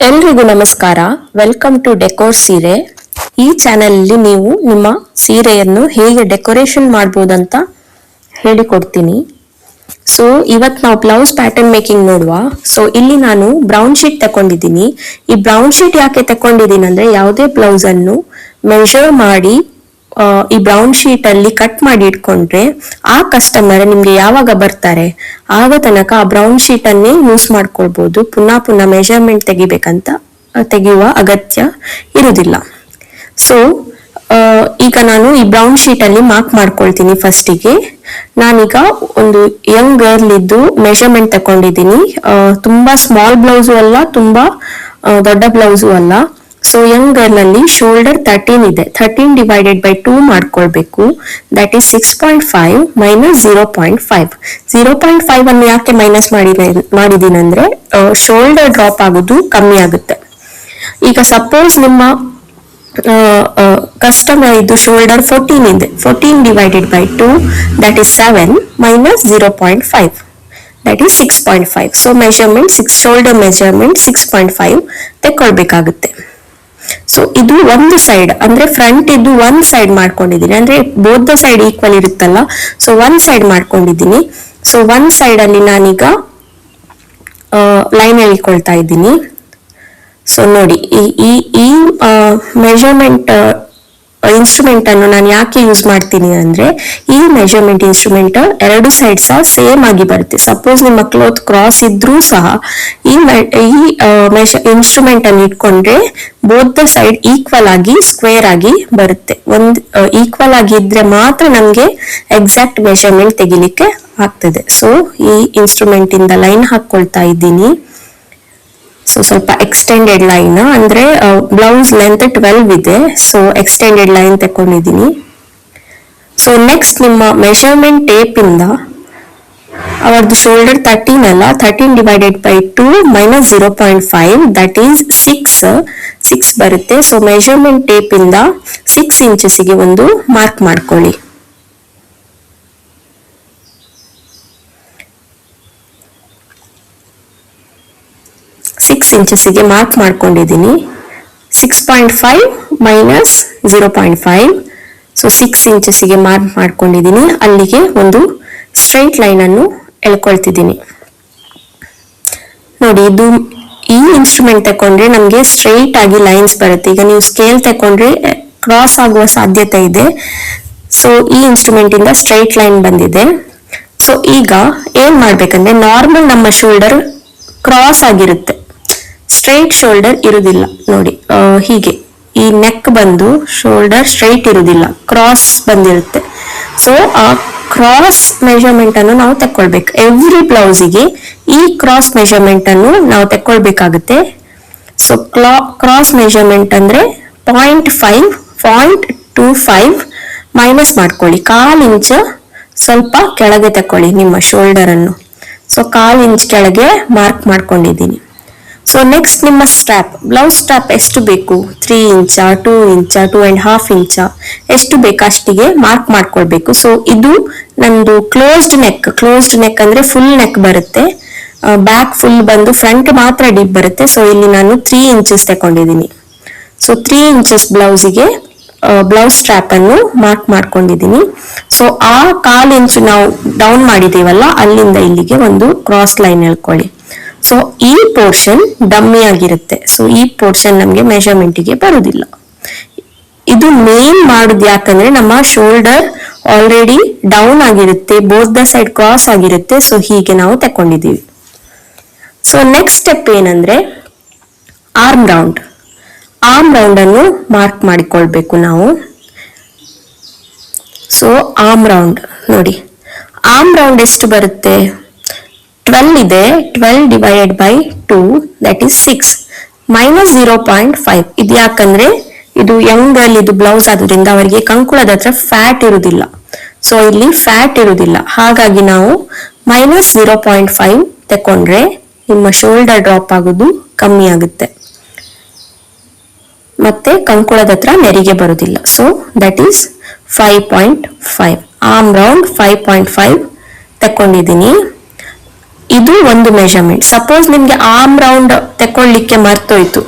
ಎಲ್ರಿಗೂ ನಮಸ್ಕಾರ. Welcome to decor ಸೀರೆ. ಈ ಚಾನೆಲ್ ಅಲ್ಲಿ ನೀವು ನಿಮ್ಮ ಸೀರೆಯನ್ನು ಹೇಗೆ ಡೆಕೋರೇಷನ್ ಮಾಡಬಹುದಂತ ಹೇಳಿಕೊಡ್ತೀನಿ. ಸೊ ಇವತ್ತು ನಾವು ಬ್ಲೌಸ್ ಪ್ಯಾಟರ್ನ್ ಮೇಕಿಂಗ್ ನೋಡುವ. ಸೊ ಇಲ್ಲಿ ನಾನು ಬ್ರೌನ್ ಶೀಟ್ ತಗೊಂಡಿದ್ದೀನಿ. ಈ ಬ್ರೌನ್ ಶೀಟ್ ಯಾಕೆ ತಗೊಂಡಿದ್ದೀನಿ ಅಂದ್ರೆ ಯಾವುದೇ ಬ್ಲೌಸ್ ಅನ್ನು ಮೆಜರ್ ಮಾಡಿ ಈ ಬ್ರೌನ್ ಶೀಟ್ ಅಲ್ಲಿ ಕಟ್ ಮಾಡಿ ಇಟ್ಕೊಂಡ್ರೆ ಆ ಕಸ್ಟಮರ್ ನಿಮ್ಗೆ ಯಾವಾಗ ಬರ್ತಾರೆ ಆಗ ತನಕ ಆ ಬ್ರೌನ್ ಶೀಟ್ ಅನ್ನೇ ಯೂಸ್ ಮಾಡ್ಕೊಳ್ಬಹುದು. ಪುನಃ ಮೆಜರ್ಮೆಂಟ್ ತೆಗೆಯುವ ಅಗತ್ಯ ಇರುವುದಿಲ್ಲ. ಸೊ ಈಗ ನಾನು ಈ ಬ್ರೌನ್ ಶೀಟ್ ಅಲ್ಲಿ ಮಾರ್ಕ್ ಮಾಡ್ಕೊಳ್ತೀನಿ. ಫಸ್ಟಿಗೆ ನಾನೀಗ ಒಂದು ಯಂಗ್ ಗರ್ಲ್ ಇದ್ದು ಮೆಜರ್ಮೆಂಟ್ ತಕೊಂಡಿದ್ದೀನಿ. ತುಂಬಾ ಸ್ಮಾಲ್ ಬ್ಲೌಸು ಅಲ್ಲ, ತುಂಬಾ ದೊಡ್ಡ ಬ್ಲೌಸು ಅಲ್ಲ. ಸೊ ಯಂಗ್ ಗರ್ಲ್ ಅಲ್ಲಿ ಶೋಲ್ಡರ್ 13 ಇದೆ. 13 ಡಿವೈಡೆಡ್ ಬೈ 2 ಮಾಡ್ಕೊಳ್ಬೇಕು. That is 6.5 minus 0.5. 0.5 ಅನ್ನು ಯಾಕೆ ಮೈನಸ್ ಮಾಡಿದೀನಿ ಅಂದ್ರೆ ಶೋಲ್ಡರ್ ಡ್ರಾಪ್ ಆಗೋದು ಕಮ್ಮಿ ಆಗುತ್ತೆ. ಈಗ ಸಪೋಸ್ ನಿಮ್ಮ ಕಸ್ಟಮರ್ ಇದು ಶೋಲ್ಡರ್ 14 ಇದೆ. 14 divided by 2 that is 7 minus 0.5 that is 6.5. So measurement shoulder measurement 6.5 ತೆಕ್ಕೊಳ್ಬೇಕಾಗುತ್ತೆ. ಸೊ ಇದು ಒಂದು ಸೈಡ್ ಅಂದ್ರೆ ಫ್ರಂಟ್ ಇದು ಒಂದ್ ಸೈಡ್ ಮಾಡ್ಕೊಂಡಿದ್ದೀನಿ, ಅಂದ್ರೆ ಬೋತ್ ದ ಸೈಡ್ ಈಕ್ವಲ್ ಇರುತ್ತಲ್ಲ. ಸೊ ಒಂದ್ ಸೈಡ್ ಮಾಡ್ಕೊಂಡಿದ್ದೀನಿ. ಸೊ ಒಂದ್ ಸೈಡ್ ಅಲ್ಲಿ ನಾನೀಗ ಲೈನ್ ಎಳ್ಕೊಳ್ತಾ ಇದ್ದೀನಿ. ಸೊ ನೋಡಿ, ಈ ಮೆಜರ್ಮೆಂಟ್ ಇನ್ಸ್ಟ್ರೂಮೆಂಟ್ ಅನ್ನು ನಾನು ಯಾಕೆ ಯೂಸ್ ಮಾಡ್ತೀನಿ ಅಂದ್ರೆ ಈ ಮೆಜರ್ಮೆಂಟ್ ಇನ್ಸ್ಟ್ರೂಮೆಂಟ್ ಎರಡು ಸೈಡ್ ಸಹ ಸೇಮ್ ಆಗಿ ಬರುತ್ತೆ. ಸಪೋಸ್ ನಿಮ್ಮ ಕ್ಲೋತ್ ಕ್ರಾಸ್ ಇದ್ರೂ ಸಹ ಈ ಇನ್ಸ್ಟ್ರೂಮೆಂಟ್ ಅನ್ನು ಇಟ್ಕೊಂಡ್ರೆ ಬೋತ್ ದ ಸೈಡ್ ಈಕ್ವಲ್ ಆಗಿ ಸ್ಕ್ವೇರ್ ಆಗಿ ಬರುತ್ತೆ. ಒಂದ್ ಈಕ್ವಲ್ ಆಗಿ ಇದ್ರೆ ಮಾತ್ರ ನಮ್ಗೆ ಎಕ್ಸಾಕ್ಟ್ ಮೆಜರ್ಮೆಂಟ್ ತೆಗಿಲಿಕ್ಕೆ ಆಗ್ತದೆ. ಸೊ ಈ ಇನ್ಸ್ಟ್ರೂಮೆಂಟ್ ಇಂದ ಲೈನ್ ಹಾಕೊಳ್ತಾ ಇದ್ದೀನಿ. ಸೊ ಸ್ವಲ್ಪ ಎಕ್ಸ್ಟೆಂಡೆಡ್ ಲೈನ್ ಅಂದ್ರೆ ಬ್ಲೌಸ್ ಲೆಂತ್ 12 ಇದೆ. ಸೊ ಎಕ್ಸ್ಟೆಂಡೆಡ್ ಲೈನ್ ತಕೊಂಡಿದ್ದೀನಿ. ಸೊ ನೆಕ್ಸ್ಟ್ ನಿಮ್ಮ ಮೆಜರ್ಮೆಂಟ್ ಟೇಪ್ ಇಂದ ಅವರದ್ದು ಶೋಲ್ಡರ್ 13 ಅಲ್ಲ, 13 divided by 2 minus 0.5 that is 6 ಬರುತ್ತೆ. ಸೊ ಮೆಜರ್ಮೆಂಟ್ ಟೇಪ್ ಇಂದ 6 ಇಂಚಸ್ಗೆ ಒಂದು ಮಾರ್ಕ್ ಮಾಡ್ಕೊಳ್ಳಿ. ಇಂಚಸ್ಗೆ ಮಾರ್ಕ್ ಮಾಡ್ಕೊಂಡಿದ್ದೀನಿ. 6.5 ಮೈನಸ್ 0.5. ಸೊ 6 ಇಂಚಸ್ಗೆ ಮಾರ್ಕ್ ಮಾಡ್ಕೊಂಡಿದ್ದೀನಿ. ಅಲ್ಲಿಗೆ ಒಂದು ಸ್ಟ್ರೈಟ್ ಲೈನ್ ಅನ್ನು ಎಳ್ಕೊಳ್ತಿದ್ದೀನಿ. ನೋಡಿ, ಇದು ಈ ಇನ್ಸ್ಟ್ರೂಮೆಂಟ್ ತಕೊಂಡ್ರೆ ನಮ್ಗೆ ಸ್ಟ್ರೈಟ್ ಆಗಿ ಲೈನ್ಸ್ ಬರುತ್ತೆ. ಈಗ ನೀವು ಸ್ಕೇಲ್ ತಕೊಂಡ್ರೆ ಕ್ರಾಸ್ ಆಗುವ ಸಾಧ್ಯತೆ ಇದೆ. ಸೊ ಈ ಇನ್ಸ್ಟ್ರೂಮೆಂಟ್ ಇಂದ ಸ್ಟ್ರೈಟ್ ಲೈನ್ ಬಂದಿದೆ. ಸೊ ಈಗ ಏನ್ ಮಾಡ್ಬೇಕಂದ್ರೆ ನಾರ್ಮಲ್ ನಮ್ಮ ಶೋಲ್ಡರ್ ಕ್ರಾಸ್ ಆಗಿರುತ್ತೆ, ಸ್ಟ್ರೈಟ್ ಶೋಲ್ಡರ್ ಇರುವುದಿಲ್ಲ. ನೋಡಿ, ಹೀಗೆ ಈ ನೆಕ್ ಬಂದು ಶೋಲ್ಡರ್ ಸ್ಟ್ರೈಟ್ ಇರುವುದಿಲ್ಲ, ಕ್ರಾಸ್ ಬಂದಿರುತ್ತೆ. ಸೊ ಆ ಕ್ರಾಸ್ ಮೆಜರ್ಮೆಂಟ್ ಅನ್ನು ನಾವು ತಕೊಳ್ಬೇಕು. ಎವ್ರಿ ಬ್ಲೌಸಿಗೆ ಈ ಕ್ರಾಸ್ ಮೆಜರ್ಮೆಂಟ್ ಅನ್ನು ನಾವು ತಕೊಳ್ಬೇಕಾಗುತ್ತೆ. ಸೊ ಕ್ರಾಸ್ ಮೆಜರ್ಮೆಂಟ್ ಅಂದ್ರೆ 0.25 ಮೈನಸ್ ಮಾಡ್ಕೊಳ್ಳಿ. 1/4 ಇಂಚ್ ಸ್ವಲ್ಪ ಕೆಳಗೆ ತಕೊಳ್ಳಿ ನಿಮ್ಮ ಶೋಲ್ಡರ್ ಅನ್ನು. ಸೊ 1/4 ಇಂಚ್ ಕೆಳಗೆ ಮಾರ್ಕ್ ಮಾಡ್ಕೊಂಡಿದ್ದೀನಿ. ಸೊ ನೆಕ್ಸ್ಟ್ ನಿಮ್ಮ ಸ್ಟ್ರಾಪ್, ಬ್ಲೌಸ್ ಸ್ಟ್ರಾಪ್ ಎಷ್ಟು ಬೇಕು, 3 ಇಂಚ 2 ಇಂಚ 2.5 ಇಂಚ ಎಷ್ಟು ಬೇಕು ಅಷ್ಟಿಗೆ ಮಾರ್ಕ್ ಮಾಡ್ಕೊಳ್ಬೇಕು. ಸೊ ಇದು ನಂದು ಕ್ಲೋಸ್ಡ್ ನೆಕ್ ಅಂದ್ರೆ ಫುಲ್ ನೆಕ್ ಬರುತ್ತೆ. ಬ್ಯಾಕ್ ಫುಲ್ ಬಂದು ಫ್ರಂಟ್ ಮಾತ್ರ ಡೀಪ್ ಬರುತ್ತೆ. ಸೊ ಇಲ್ಲಿ ನಾನು 3 ಇಂಚಸ್ ತಗೊಂಡಿದ್ದೀನಿ. ಸೊ 3 ಇಂಚಸ್ ಬ್ಲೌಸಿಗೆ ಬ್ಲೌಸ್ ಸ್ಟ್ರಾಪ್ ಅನ್ನು ಮಾರ್ಕ್ ಮಾಡ್ಕೊಂಡಿದ್ದೀನಿ. ಸೊ ಆ 1/4 ಇಂಚ್ ನಾವು ಡೌನ್ ಮಾಡಿದೀವಲ್ಲ, ಅಲ್ಲಿಂದ ಇಲ್ಲಿಗೆ ಒಂದು ಕ್ರಾಸ್ ಲೈನ್ ಎಳ್ಕೊಳ್ಳಿ. ಸೊ ಈ ಪೋರ್ಷನ್ ಡಮ್ಮಿ ಆಗಿರುತ್ತೆ. ಸೊ ಈ ಪೋರ್ಷನ್ ನಮ್ಗೆ ಮೆಜರ್ಮೆಂಟ್ಗೆ ಬರುವುದಿಲ್ಲ. ಇದು ಮೇನ್ ಮಾಡುದು ಯಾಕಂದ್ರೆ ನಮ್ಮ ಶೋಲ್ಡರ್ ಆಲ್ರೆಡಿ ಡೌನ್ ಆಗಿರುತ್ತೆ, ಬೋತ್ ದ ಸೈಡ್ ಕ್ರಾಸ್ ಆಗಿರುತ್ತೆ. ಸೊ ಹೀಗೆ ನಾವು ತಕೊಂಡಿದೀವಿ. ಸೊ ನೆಕ್ಸ್ಟ್ ಸ್ಟೆಪ್ ಏನಂದ್ರೆ ಆರ್ಮ್ ರೌಂಡ್ ಅನ್ನು ಮಾರ್ಕ್ ಮಾಡಿಕೊಳ್ಬೇಕು ನಾವು. ಸೊ ಆರ್ಮ್ ರೌಂಡ್ ನೋಡಿ, ಆರ್ಮ್ ರೌಂಡ್ ಎಷ್ಟು ಬರುತ್ತೆ, 12 ಇದೆ. 12 divided by 2 that is 6 minus 0.5. ಇದು ಯಾಕಂದ್ರೆ ಇದು ಯಂಗ್ ಗರ್ಲ್ ಇದು ಬ್ಲೌಸ್ ಆದ್ರಿಂದ ಅವರಿಗೆ ಕಂಕುಳದ ಹತ್ರ ಫ್ಯಾಟ್ ಇರುವುದಿಲ್ಲ. ಸೊ ಇಲ್ಲಿ ಫ್ಯಾಟ್ ಇರುವುದಿಲ್ಲ, ಹಾಗಾಗಿ ನಾವು ಮೈನಸ್ 0.5 ತಕೊಂಡ್ರೆ ನಿಮ್ಮ ಶೋಲ್ಡರ್ ಡ್ರಾಪ್ ಆಗೋದು ಕಮ್ಮಿ ಆಗುತ್ತೆ, ಮತ್ತೆ ಕಂಕುಳದ ಹತ್ರ ನೆರಿಗೆ ಬರುವುದಿಲ್ಲ. So that is 5.5. Arm round 5.5 ತಕೊಂಡಿದ್ದೀನಿ. ಇದು ಒಂದು ಮೆಜರ್ಮೆಂಟ್. ಸಪೋಸ್ ನಿಮ್ಗೆ ಆರ್ಮ್ ರೌಂಡ್ ತಕೊಳ್ಳಿಕ್ಕೆ ಮರ್ತೋಯ್ತು,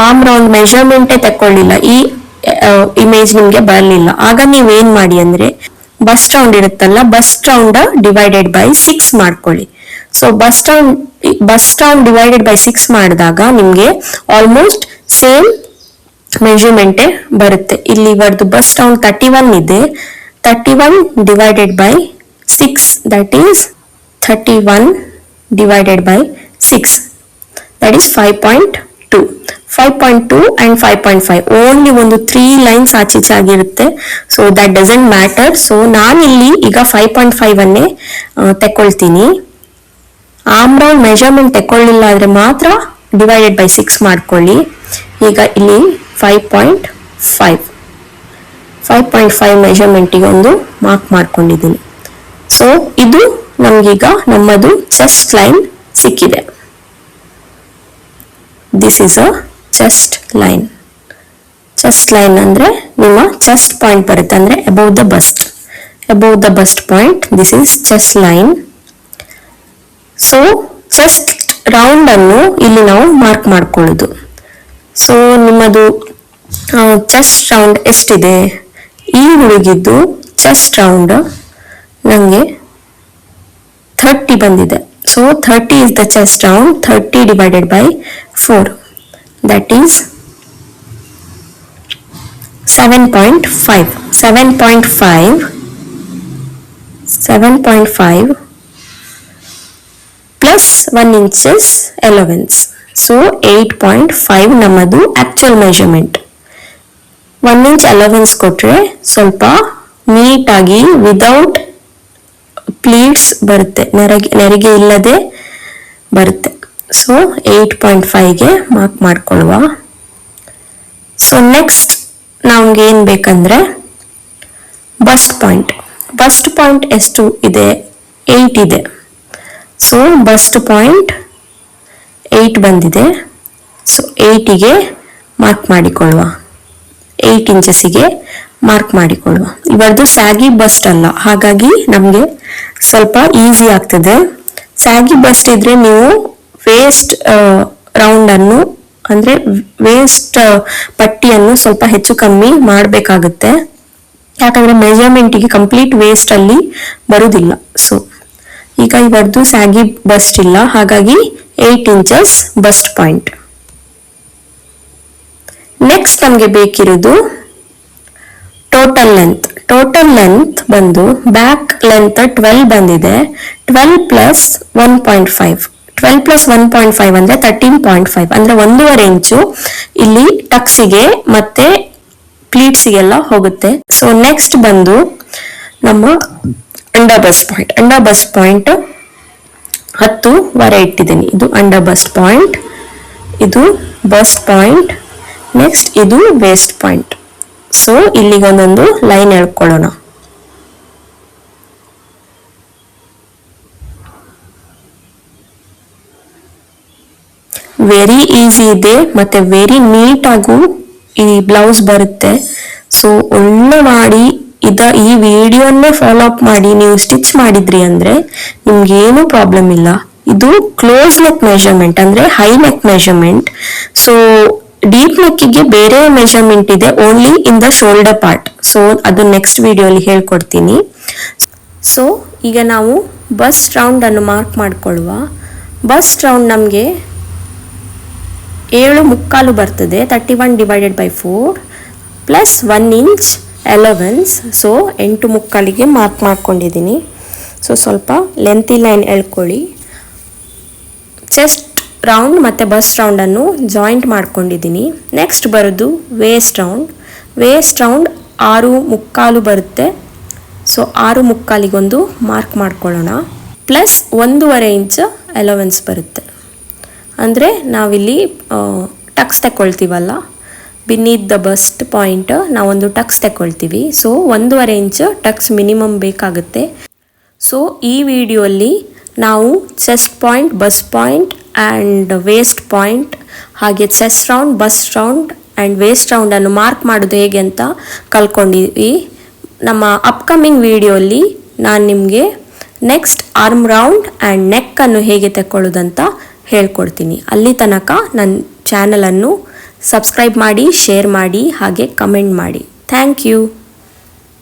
ಆರ್ಮ್ ರೌಂಡ್ ಮೆಜರ್ಮೆಂಟೇ ತಕೊಳ್ಳಿಲ್ಲ, ಈ ಇಮೇಜ್ ನಿಮ್ಗೆ ಬರಲಿಲ್ಲ, ಆಗ ನೀವೇನ್ ಮಾಡಿ ಅಂದ್ರೆ ಬಸ್ಟ್ ರೌಂಡ್ ಇರುತ್ತಲ್ಲ, ಬಸ್ಟ್ ರೌಂಡ್ ಡಿವೈಡೆಡ್ ಬೈ 6 ಮಾಡ್ಕೊಳ್ಳಿ. So bust round divided by 6 ಮಾಡಿದಾಗ ನಿಮ್ಗೆ ಆಲ್ಮೋಸ್ಟ್ ಸೇಮ್ ಮೆಜರ್ಮೆಂಟೇ ಬರುತ್ತೆ. ಇಲ್ಲಿ ಇವರದು ಬಸ್ಟ್ ರೌಂಡ್ 31 ಇದೆ, 31 divided by 6 that is 31 divided by 6 that is 5.2 and 5.5 only ಒಂದು 3 ಲೈನ್ಸ್ ಆಚೀಚೆ ಆಗಿರುತ್ತೆ. So that doesn't matter. So ನಾನಿಲ್ಲಿ ಈಗ 5.5 ಅನ್ನೇ ತಕೊಳ್ತೀನಿ. ಆರ್ಮ್ ರೌಂಡ್ ಮೆಜರ್ಮೆಂಟ್ ತಕೊಳ್ಳಿಲ್ಲ ಆದ್ರೆ ಮಾತ್ರ ಡಿವೈಡೆಡ್ ಬೈ 6 ಮಾಡ್ಕೊಳ್ಳಿ. ಈಗ ಇಲ್ಲಿ 5.5 ಮೆಜರ್ಮೆಂಟಿಗೆ ಒಂದು ಮಾರ್ಕ್ ಮಾಡ್ಕೊಂಡಿದ್ದೀನಿ. ಸೊ ಇದು ನಮ್ಗೀಗ ನಮ್ಮದು ಚೆಸ್ಟ್ ಲೈನ್ ಸಿಕ್ಕಿದೆ. This is a chest line. Chest line ಅಂದ್ರೆ ನಿಮ್ಮ ಚೆಸ್ಟ್ ಪಾಯಿಂಟ್ ಬರುತ್ತೆ, ಅಂದ್ರೆ above the bust point. This is chest line. So chest round ಅನ್ನು ಇಲ್ಲಿ ನಾವು ಮಾರ್ಕ್ ಮಾಡ್ಕೊಳ್ಳೋದು. ಸೊ ನಿಮ್ಮದು ಚೆಸ್ಟ್ ರೌಂಡ್ ಎಷ್ಟಿದೆ? ಈ ಹುಡುಗಿದ್ದು ಚೆಸ್ಟ್ ರೌಂಡ್ ನನಗೆ 30 ಬಂದಿದೆ. So 30 is the chest round. 30 divided by 4 that is 7.5 plus 1 inches allowance. So 8.5 ನಮ್ಮದು actual measurement. 1 inch allowance ಕೊಟ್ರೆ ಸ್ವಲ್ಪ ನೀಟಾಗಿ ವಿದೌಟ್ ಪ್ಲೀಟ್ಸ್ ಬರುತ್ತೆ, ನೆರಿಗೆ ಇಲ್ಲದೆ ಬರುತ್ತೆ. ಸೊ 8.5ಗೆ ಮಾರ್ಕ್ ಮಾಡ್ಕೊಳ್ಳುವ. ಸೊ ನೆಕ್ಸ್ಟ್ ನಮ್ಗೆ ಏನ್ ಬೇಕಂದ್ರೆ ಬಸ್ಟ್ ಪಾಯಿಂಟ್ ಎಷ್ಟು ಇದೆ? 8 ಇದೆ. ಸೊ ಬಸ್ಟ್ ಪಾಯಿಂಟ್ 8 ಬಂದಿದೆ. ಸೊ 8ಗೆ ಮಾರ್ಕ್ ಮಾಡಿಕೊಳ್ಳುವ, 8 ಇಂಚಸ್ಗೆ ಮಾರ್ಕ್ ಮಾಡಿಕೊಳ್ಳುವ. ಇವರದು ಸ್ಯಾಗಿ ಬಸ್ಟ್ ಅಲ್ಲ, ಹಾಗಾಗಿ ನಮ್ಗೆ ಸ್ವಲ್ಪ ಈಸಿ ಆಗ್ತದೆ. ಸ್ಯಾಗಿ ಬಸ್ಟ್ ಇದ್ರೆ ನೀವು ವೇಸ್ಟ್ ರೌಂಡ್ ಅನ್ನು ಅಂದ್ರೆ ವೇಸ್ಟ್ ಪಟ್ಟಿಯನ್ನು ಸ್ವಲ್ಪ ಹೆಚ್ಚು ಕಮ್ಮಿ ಮಾಡಬೇಕಾಗುತ್ತೆ, ಯಾಕಂದ್ರೆ ಮೆಜರ್ಮೆಂಟಿಗೆ ಕಂಪ್ಲೀಟ್ ವೇಸ್ಟ್ ಅಲ್ಲಿ ಬರುವುದಿಲ್ಲ. ಸೊ ಈಗ ಇವರದು ಸ್ಯಾಗಿ ಬಸ್ಟ್ ಇಲ್ಲ, ಹಾಗಾಗಿ 8 ಇಂಚಸ್ ಬಸ್ಟ್ ಪಾಯಿಂಟ್. ನೆಕ್ಸ್ಟ್ ನಮ್ಗೆ ಬೇಕಿರೋದು ಟೋಟಲ್ ಲೆಂತ್ ಬಂದು ಬ್ಯಾಕ್ ಲೆಂತ್ 12 ಬಂದಿದೆ. 12 ಪ್ಲಸ್ 1.5 ಅಂದ್ರೆ 13.5 ಅಂದ್ರೆ 1.5 ಇಂಚು ಇಲ್ಲಿ ಟಕ್ಸಿಗೆ ಮತ್ತೆ ಪ್ಲೀಟ್ಸಿಗೆಲ್ಲ ಹೋಗುತ್ತೆ. ಸೊ ನೆಕ್ಸ್ಟ್ ಬಂದು ನಮ್ಮ ಅಂಡರ್ ಬಸ್ಟ್ ಪಾಯಿಂಟ್ 10 ಇಟ್ಟಿದ್ದೀನಿ. ಇದು ಅಂಡರ್ ಬಸ್ಟ್ ಪಾಯಿಂಟ್, ಇದು ಬಸ್ಟ್ ಪಾಯಿಂಟ್, ನೆಕ್ಸ್ಟ್ ಇದು ವೇಸ್ಟ್ ಪಾಯಿಂಟ್. ಸೊ ಇಲ್ಲಿಗೊಂದೊಂದು ಲೈನ್ ಎಳ್ಕೊಳ್ಳೋಣ. ವೆರಿ ಈಸಿ ಇದೆ ಮತ್ತೆ ವೆರಿ ನೀಟ್ ಆಗು ಈ ಬ್ಲೌಸ್ ಬರುತ್ತೆ. ಸೊ ಒಳ್ಳೆ ಮಾಡಿ ಈ ವಿಡಿಯೋನ್ನೇ ಫಾಲೋ ಅಪ್ ಮಾಡಿ ನೀವು ಸ್ಟಿಚ್ ಮಾಡಿದ್ರಿ ಅಂದ್ರೆ ನಿಮ್ಗೆ ಏನು ಪ್ರಾಬ್ಲಮ್ ಇಲ್ಲ. ಇದು ಕ್ಲೋಸ್ ನೆಕ್ ಮೆಜರ್ಮೆಂಟ್ ಅಂದ್ರೆ high neck measurement. So deep ನೆಕ್ಕಿಗೆ ಬೇರೆ ಮೆಜರ್ಮೆಂಟ್ ಇದೆ, only in the shoulder part. So ಅದು ನೆಕ್ಸ್ಟ್ ವಿಡಿಯೋಲಿ ಹೇಳ್ಕೊಡ್ತೀನಿ. ಸೊ ಈಗ ನಾವು ಬಸ್ಟ್ ರೌಂಡ್ ಅನ್ನು ಮಾರ್ಕ್ ಮಾಡ್ಕೊಳ್ಳುವ. ಬಸ್ಟ್ ರೌಂಡ್ ನಮಗೆ 7.75 ಬರ್ತದೆ. 31 divided by 4 plus 1 inch allowance. So 8.75ಗೆ ಮಾರ್ಕ್ ಮಾಡ್ಕೊಂಡಿದ್ದೀನಿ. ಸೊ ಸ್ವಲ್ಪ ಲೆಂತಿ ಲೈನ್ ಎಳ್ಕೊಳ್ಳಿ. ಚೆಸ್ಟ್ ರೌಂಡ್ ಮತ್ತು ಬಸ್ಟ್ ರೌಂಡನ್ನು ಜಾಯಿಂಟ್ ಮಾಡ್ಕೊಂಡಿದ್ದೀನಿ. ನೆಕ್ಸ್ಟ್ ಬರೋದು ವೇಸ್ಟ್ ರೌಂಡ್ 6.75 ಬರುತ್ತೆ. ಸೊ 6.75ಗೊಂದು ಮಾರ್ಕ್ ಮಾಡ್ಕೊಳ್ಳೋಣ. ಪ್ಲಸ್ 1.5 ಇಂಚ್ ಅಲವೆನ್ಸ್ ಬರುತ್ತೆ. ಅಂದರೆ ನಾವಿಲ್ಲಿ ಟಕ್ಸ್ ತಗೊಳ್ತೀವಲ್ಲ, ಬಿನೀತ್ ದ ಬಸ್ಟ್ ಪಾಯಿಂಟ್ ನಾವೊಂದು ಟಕ್ಸ್ ತಗೊಳ್ತೀವಿ. ಸೊ 1.5 ಇಂಚ್ ಟಕ್ಸ್ ಮಿನಿಮಮ್ ಬೇಕಾಗುತ್ತೆ. ಸೊ ಈ ವಿಡಿಯೋಲ್ಲಿ ನಾವು chest point, bust point and waist point, ಹಾಗೆ chest round, bust round and waist ರೌಂಡನ್ನು ಮಾರ್ಕ್ ಮಾಡೋದು ಹೇಗೆ ಅಂತ ಕಲ್ತ್ಕೊಂಡಿವಿ. ನಮ್ಮ ಅಪ್ಕಮಿಂಗ್ ವಿಡಿಯೋಲ್ಲಿ ನಾನು ನಿಮಗೆ next arm round and neck ಅನ್ನು ಹೇಗೆ ತೆಕ್ಕೊಳ್ಳೋದಂತ ಹೇಳ್ಕೊಡ್ತೀನಿ. ಅಲ್ಲಿ ತನಕ ನನ್ನ ಚಾನಲನ್ನು ಸಬ್ಸ್ಕ್ರೈಬ್ ಮಾಡಿ, ಶೇರ್ ಮಾಡಿ, ಹಾಗೆ ಕಮೆಂಟ್ ಮಾಡಿ. Thank you.